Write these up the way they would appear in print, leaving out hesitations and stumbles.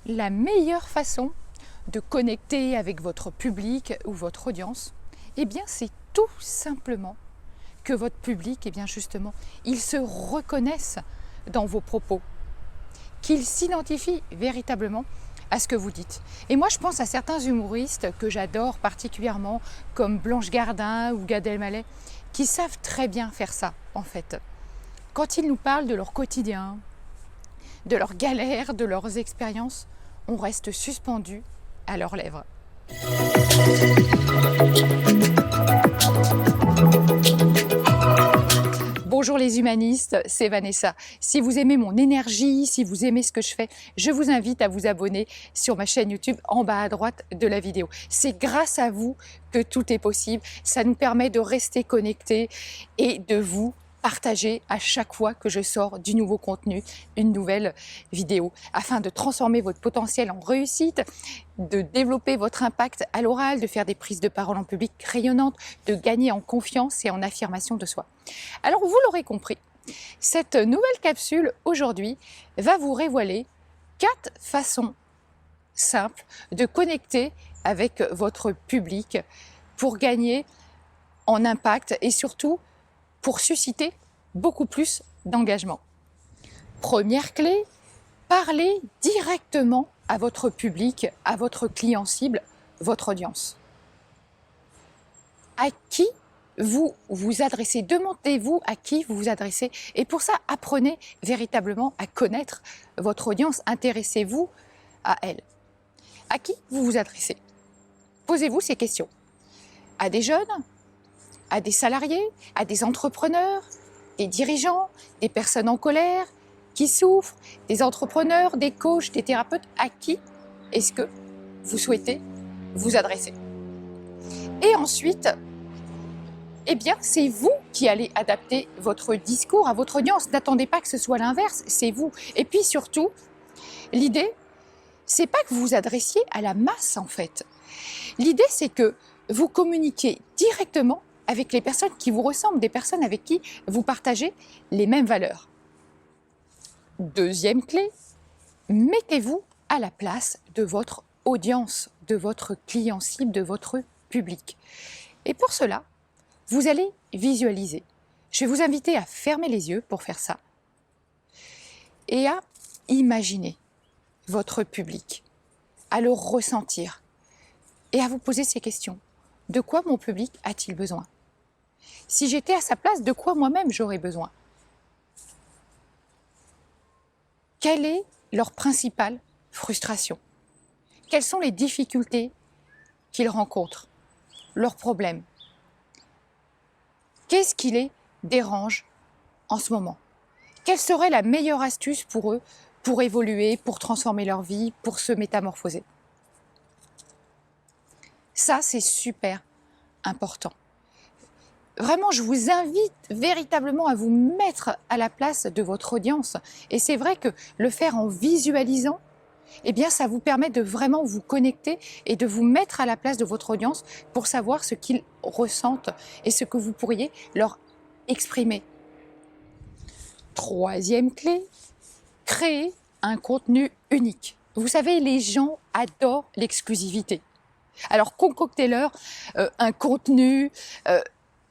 La meilleure façon de connecter avec votre public ou votre audience, eh bien c'est tout simplement que votre public, eh bien justement, il se reconnaisse dans vos propos, qu'il s'identifie véritablement à ce que vous dites. Et moi je pense à certains humoristes que j'adore particulièrement, comme Blanche Gardin ou Gad Elmaleh, qui savent très bien faire ça en fait. Quand ils nous parlent de leur quotidien, de leurs galères, de leurs expériences, on reste suspendu à leurs lèvres. Bonjour les humanistes, c'est Vanessa. Si vous aimez mon énergie, si vous aimez ce que je fais, je vous invite à vous abonner sur ma chaîne YouTube en bas à droite de la vidéo. C'est grâce à vous que tout est possible. Ça nous permet de rester connectés et de vous partager à chaque fois que je sors du nouveau contenu, une nouvelle vidéo, afin de transformer votre potentiel en réussite, de développer votre impact à l'oral, de faire des prises de parole en public rayonnantes, de gagner en confiance et en affirmation de soi. Alors vous l'aurez compris, cette nouvelle capsule aujourd'hui va vous révéler 4 façons simples de connecter avec votre public pour gagner en impact et surtout pour susciter beaucoup plus d'engagement. Première clé, parlez directement à votre public, à votre client cible, votre audience. À qui vous vous adressez? Demandez-vous à qui vous vous adressez. Et pour ça, apprenez véritablement à connaître votre audience. Intéressez-vous à elle. À qui vous vous adressez? Posez-vous ces questions. À des jeunes? À des salariés, à des entrepreneurs, des dirigeants, des personnes en colère, qui souffrent, des entrepreneurs, des coachs, des thérapeutes. À qui est-ce que vous souhaitez vous adresser? Et ensuite, eh bien, c'est vous qui allez adapter votre discours à votre audience. N'attendez pas que ce soit l'inverse, c'est vous. Et puis surtout, l'idée, c'est pas que vous vous adressiez à la masse en fait. L'idée, c'est que vous communiquiez directement avec les personnes qui vous ressemblent, des personnes avec qui vous partagez les mêmes valeurs. Deuxième clé, mettez-vous à la place de votre audience, de votre client cible, de votre public. Et pour cela, vous allez visualiser. Je vais vous inviter à fermer les yeux pour faire ça et à imaginer votre public, à le ressentir et à vous poser ces questions. De quoi mon public a-t-il besoin? Si j'étais à sa place, de quoi moi-même j'aurais besoin? Quelle est leur principale frustration? Quelles sont les difficultés qu'ils rencontrent? Leurs problèmes? Qu'est-ce qui les dérange en ce moment? Quelle serait la meilleure astuce pour eux pour évoluer, pour transformer leur vie, pour se métamorphoser? Ça, c'est super important. Vraiment, je vous invite véritablement à vous mettre à la place de votre audience. Et c'est vrai que le faire en visualisant, eh bien, ça vous permet de vraiment vous connecter et de vous mettre à la place de votre audience pour savoir ce qu'ils ressentent et ce que vous pourriez leur exprimer. Troisième clé, créer un contenu unique. Vous savez, les gens adorent l'exclusivité. Alors concoctez-leur un contenu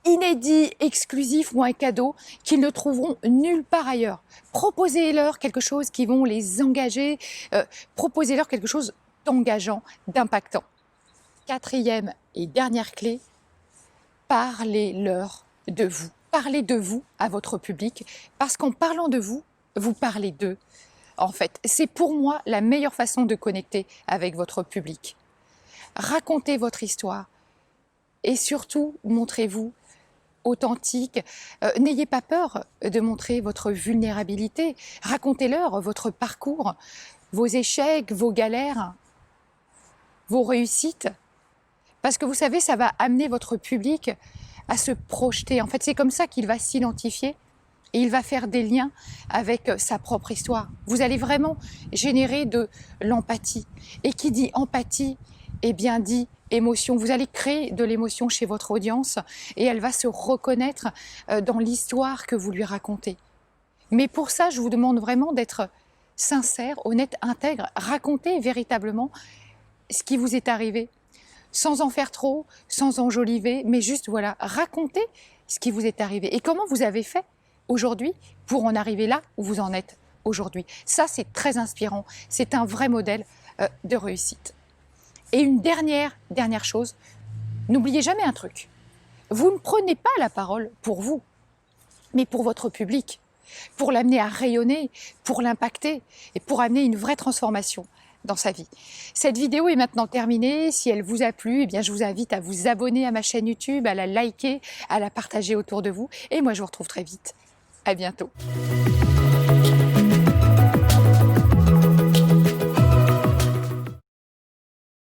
inédit, exclusif ou un cadeau qu'ils ne trouveront nulle part ailleurs. Proposez-leur quelque chose qui vont les engager, proposez-leur quelque chose d'engageant, d'impactant. Quatrième et dernière clé, parlez-leur de vous. Parlez de vous à votre public, parce qu'en parlant de vous, vous parlez d'eux. En fait, c'est pour moi la meilleure façon de connecter avec votre public. Racontez votre histoire et surtout, montrez-vous authentique. N'ayez pas peur de montrer votre vulnérabilité. Racontez-leur votre parcours, vos échecs, vos galères, vos réussites. Parce que vous savez, ça va amener votre public à se projeter. En fait, c'est comme ça qu'il va s'identifier et il va faire des liens avec sa propre histoire. Vous allez vraiment générer de l'empathie. Et qui dit empathie, eh bien dit émotion. Vous allez créer de l'émotion chez votre audience et elle va se reconnaître dans l'histoire que vous lui racontez. Mais pour ça, je vous demande vraiment d'être sincère, honnête, intègre. Racontez véritablement ce qui vous est arrivé, sans en faire trop, sans enjoliver, mais juste voilà, racontez ce qui vous est arrivé et comment vous avez fait aujourd'hui pour en arriver là où vous en êtes aujourd'hui. Ça, c'est très inspirant, c'est un vrai modèle de réussite. Et une dernière chose, n'oubliez jamais un truc. Vous ne prenez pas la parole pour vous, mais pour votre public, pour l'amener à rayonner, pour l'impacter et pour amener une vraie transformation dans sa vie. Cette vidéo est maintenant terminée. Si elle vous a plu, eh bien, je vous invite à vous abonner à ma chaîne YouTube, à la liker, à la partager autour de vous. Et moi, je vous retrouve très vite. À bientôt.